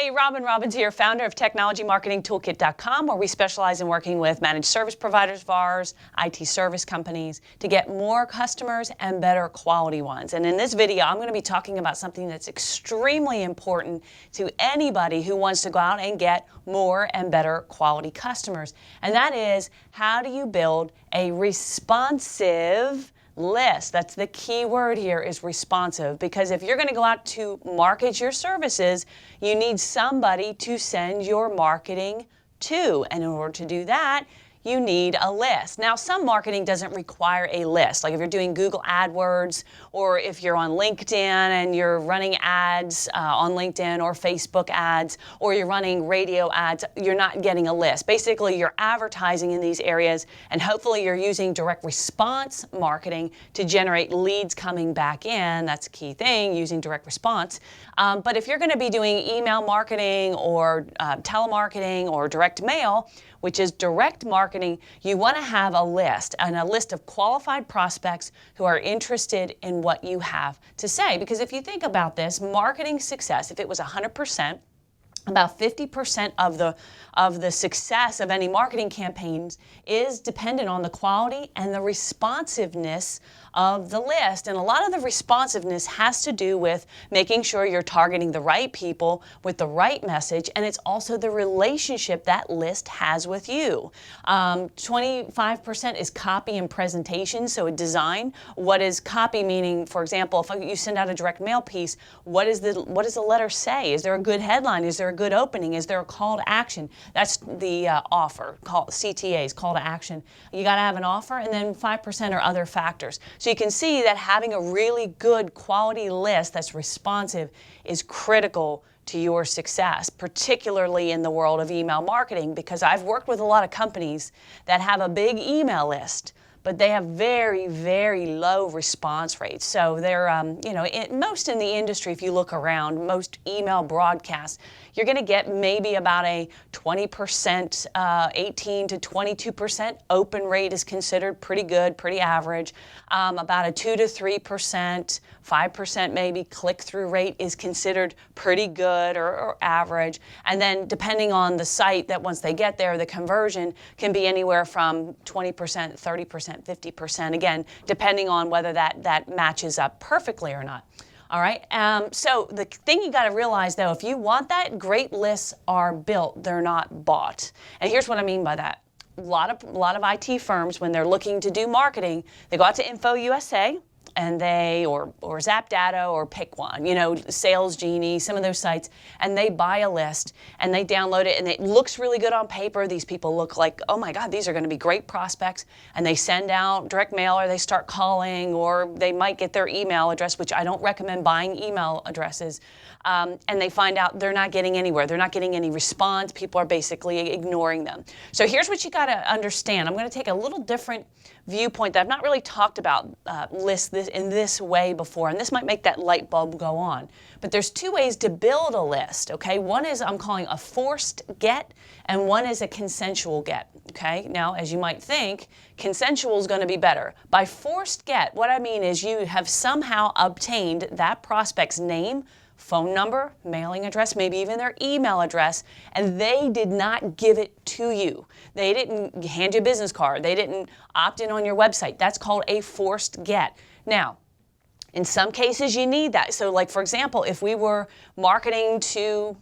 Hey, Robbins here, founder of TechnologyMarketingToolkit.com, where we specialize in working with managed service providers, VARs, IT service companies to get more customers and better quality ones. And in this video, I'm going to be talking about something that's extremely important to anybody who wants to go out and get more and better quality customers. And that is, how do you build a responsive list? That's the key word here, is responsive, because if you're going to go out to market your services, you need somebody to send your marketing to. And in order to do that, you need a list. Now, some marketing doesn't require a list. Like if you're doing Google AdWords, or if you're on LinkedIn and you're running ads on LinkedIn or Facebook ads, or you're running radio ads, you're not getting a list. Basically, you're advertising in these areas, and hopefully you're using direct response marketing to generate leads coming back in. That's a key thing, using direct response. But if you're going to be doing email marketing or telemarketing or direct mail, which is direct marketing, you want to have a list, and a list of qualified prospects who are interested in what you have to say. Because if you think about this, marketing success, if it was 100%, about 50% of the success of any marketing campaigns is dependent on the quality and the responsiveness of the list. And a lot of the responsiveness has to do with making sure you're targeting the right people with the right message, and it's also the relationship that list has with you. 25% is copy and presentation, so a design. What is copy meaning? For example, if you send out a direct mail piece, what does the letter say? Is there a good headline? Is there a good opening? Is there a call to action? That's the offer, CTAs, call to action. You got to have an offer, and then 5% are other factors. So you can see that having a really good quality list that's responsive is critical to your success, particularly in the world of email marketing, because I've worked with a lot of companies that have a big email list, but they have very, very low response rates. So they're, most in the industry, if you look around, most email broadcasts, you're going to get maybe about a 20%, 18 to 22% open rate is considered pretty good, pretty average. About a 2 to 3%, 5% maybe click-through rate is considered pretty good or average. And then depending on the site, that once they get there, the conversion can be anywhere from 20%, 30%, 50%, again, depending on whether that matches up perfectly or not. All right, so the thing you got to realize, though, if you want that, great lists are built, they're not bought. And here's what I mean by that. A lot of IT firms, when they're looking to do marketing, they go out to Info USA, and or ZapData, or pick one, Sales Genie, some of those sites, and they buy a list and they download it, and it looks really good on paper. These people look like, oh my God, these are going to be great prospects, and they send out direct mail, or they start calling, or they might get their email address, which I don't recommend buying email addresses, and they find out they're not getting anywhere. They're not getting any response. People are basically ignoring them. So here's what you got to understand. I'm going to take a little different viewpoint that I've not really talked about lists in this way before, and this might make that light bulb go on. But there's two ways to build a list, okay? One is I'm calling a forced get, and one is a consensual get, okay? Now, as you might think, consensual is going to be better. By forced get, what I mean is you have somehow obtained that prospect's name, phone number, mailing address, maybe even their email address, and they did not give it to you. They didn't hand you a business card. They didn't opt in on your website. That's called a forced get. Now, in some cases you need that. So like, for example, if we were marketing to,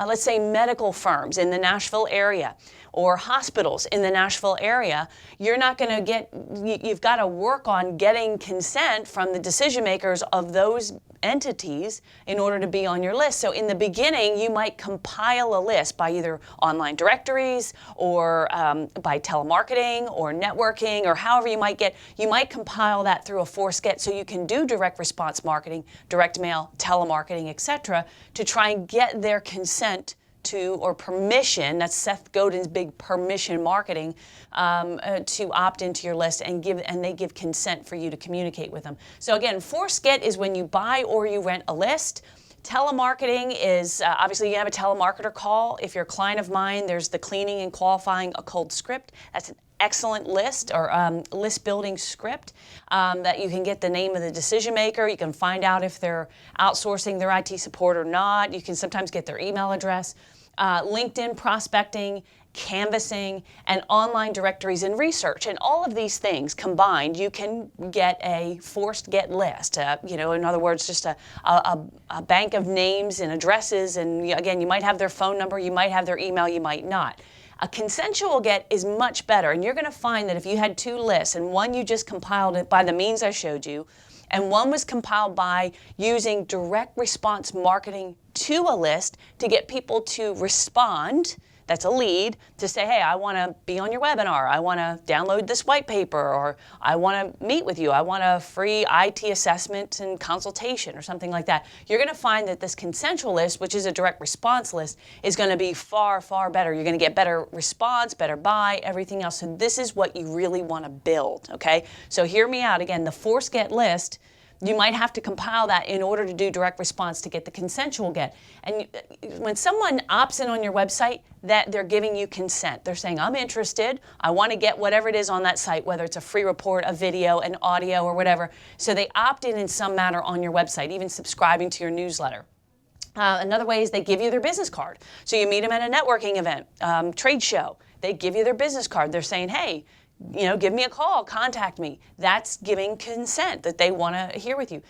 let's say, medical firms in the Nashville area, or hospitals in the Nashville area, you're not going to you've got to work on getting consent from the decision makers of those entities in order to be on your list. So in the beginning, you might compile a list by either online directories, or by telemarketing or networking, or however you might compile that through a forced get, so you can do direct response marketing, direct mail, telemarketing, etc., to try and get their consent to, or permission, that's Seth Godin's big permission marketing, to opt into your list, and they give consent for you to communicate with them. So again, forced get is when you buy or you rent a list Telemarketing is, obviously you have a telemarketer call. If you're a client of mine, there's the cleaning and qualifying a cold script. That's an excellent list or list building script that you can get the name of the decision maker. You can find out if they're outsourcing their IT support or not. You can sometimes get their email address. LinkedIn prospecting, canvassing, and online directories and research. And all of these things combined, you can get a forced get list. In other words, just a bank of names and addresses. And again, you might have their phone number, you might have their email, you might not. A consensual get is much better. And you're going to find that if you had two lists and one you just compiled it by the means I showed you, and one was compiled by using direct response marketing to a list to get people to respond, that's a lead, to say, hey, I want to be on your webinar, I want to download this white paper, or I want to meet with you, I want a free IT assessment and consultation or something like that. You're going to find that this consensual list, which is a direct response list, is going to be far, far better. You're going to get better response, better buy, everything else. So this is what you really want to build, okay? So hear me out. Again, the forced get list, you might have to compile that in order to do direct response to get the consensual get. And when someone opts in on your website, that they're giving you consent. They're saying, I'm interested, I want to get whatever it is on that site, whether it's a free report, a video, an audio, or whatever. So they opt in some manner on your website, even subscribing to your newsletter. Another way is they give you their business card. So you meet them at a networking event, trade show. They give you their business card. They're saying, hey, give me a call, contact me. That's giving consent that they want to hear with you.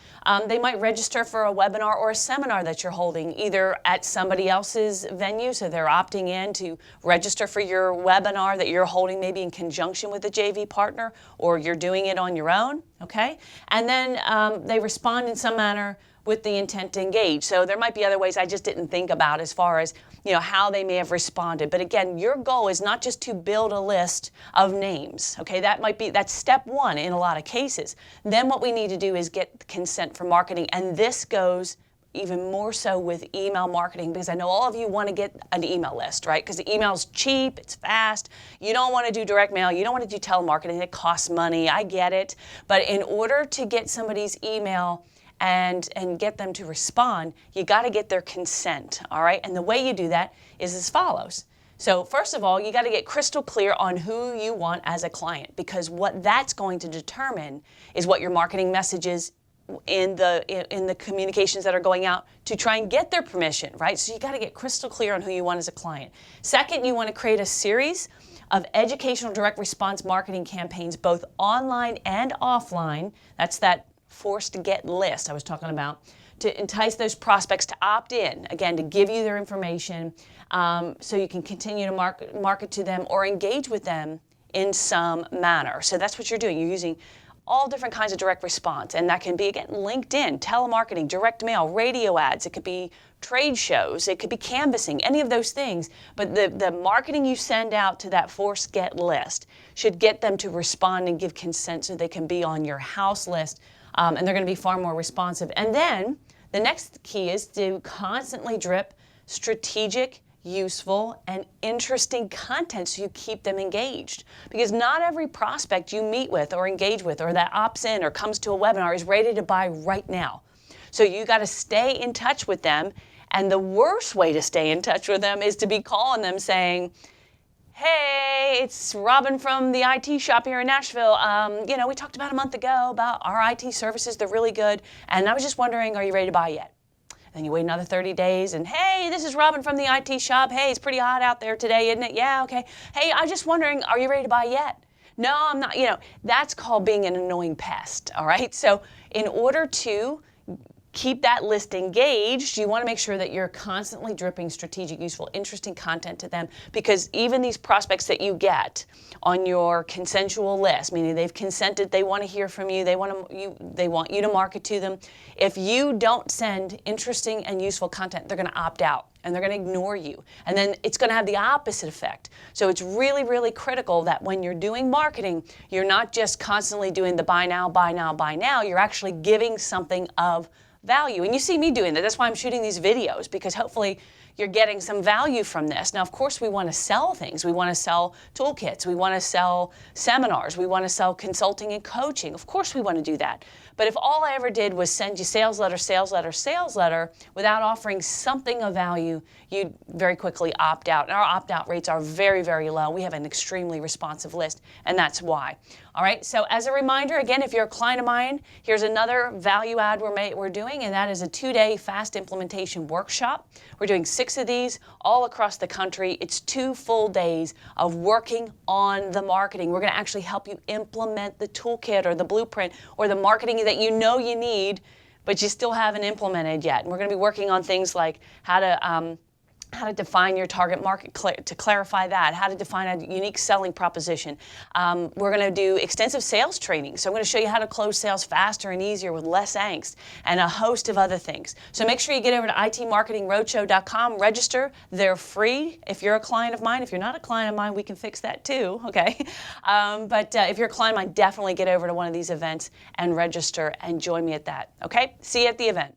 They might register for a webinar or a seminar that you're holding, either at somebody else's venue, so they're opting in to register for your webinar that you're holding maybe in conjunction with a JV partner, or you're doing it on your own, okay? And then they respond in some manner with the intent to engage. So there might be other ways I just didn't think about as far as how they may have responded. But again, your goal is not just to build a list of names. Okay, that's step one in a lot of cases. Then what we need to do is get consent for marketing, and this goes even more so with email marketing, because I know all of you want to get an email list, right? Because the email's cheap, it's fast. You don't want to do direct mail, you don't want to do telemarketing, it costs money, I get it. But in order to get somebody's email and get them to respond, you got to get their consent, all right? And the way you do that is as follows. So first of all, you got to get crystal clear on who you want as a client, because what that's going to determine is what your marketing message is in the communications that are going out to try and get their permission, right? So you got to get crystal clear on who you want as a client. Second, you want to create a series of educational direct response marketing campaigns, both online and offline. That's that forced get list I was talking about, to entice those prospects to opt in, again, to give you their information so you can continue to market to them or engage with them in some manner. So that's what you're doing. You're using all different kinds of direct response, and that can be, again, LinkedIn, telemarketing, direct mail, radio ads, it could be trade shows, it could be canvassing, any of those things. But the marketing you send out to that forced get list should get them to respond and give consent so they can be on your house list, and they're going to be far more responsive. And then the next key is to constantly drip strategic, useful, and interesting content so you keep them engaged. Because not every prospect you meet with or engage with or that opts in or comes to a webinar is ready to buy right now. So you got to stay in touch with them, and the worst way to stay in touch with them is to be calling them saying, hey, it's Robin from the IT shop here in Nashville. We talked about a month ago about our IT services, they're really good, and I was just wondering, are you ready to buy yet? Then you wait another 30 days and, hey, this is Robin from the IT shop. Hey, it's pretty hot out there today, isn't it? Yeah, okay. Hey, I was just wondering, are you ready to buy yet? No, I'm not. That's called being an annoying pest, all right? So in order to keep that list engaged, you want to make sure that you're constantly dripping strategic, useful, interesting content to them, because even these prospects that you get on your consensual list, meaning they've consented, they want to hear from you, they want you to market to them. If you don't send interesting and useful content, they're going to opt out and they're going to ignore you. And then it's going to have the opposite effect. So it's really, really critical that when you're doing marketing, you're not just constantly doing the buy now, buy now, buy now. You're actually giving something of value. And you see me doing that. That's why I'm shooting these videos, because hopefully you're getting some value from this. Now, of course, we want to sell things. We want to sell toolkits. We want to sell seminars. We want to sell consulting and coaching. Of course, we want to do that. But if all I ever did was send you sales letter, sales letter, sales letter without offering something of value, you'd very quickly opt out. And our opt-out rates are very, very low. We have an extremely responsive list, and that's why. All right, so as a reminder, again, if you're a client of mine, here's another value add we're doing, and that is a 2-day fast implementation workshop. We're doing 6 of these all across the country. It's 2 full days of working on the marketing. We're going to actually help you implement the toolkit or the blueprint or the marketing that you know you need, but you still haven't implemented yet. And we're going to be working on things like how to define your target market, to clarify that, how to define a unique selling proposition. We're going to do extensive sales training. So I'm going to show you how to close sales faster and easier with less angst and a host of other things. So make sure you get over to itmarketingroadshow.com, register. They're free if you're a client of mine. If you're not a client of mine, we can fix that too, okay? But if you're a client of mine, definitely get over to one of these events and register and join me at that, okay? See you at the event.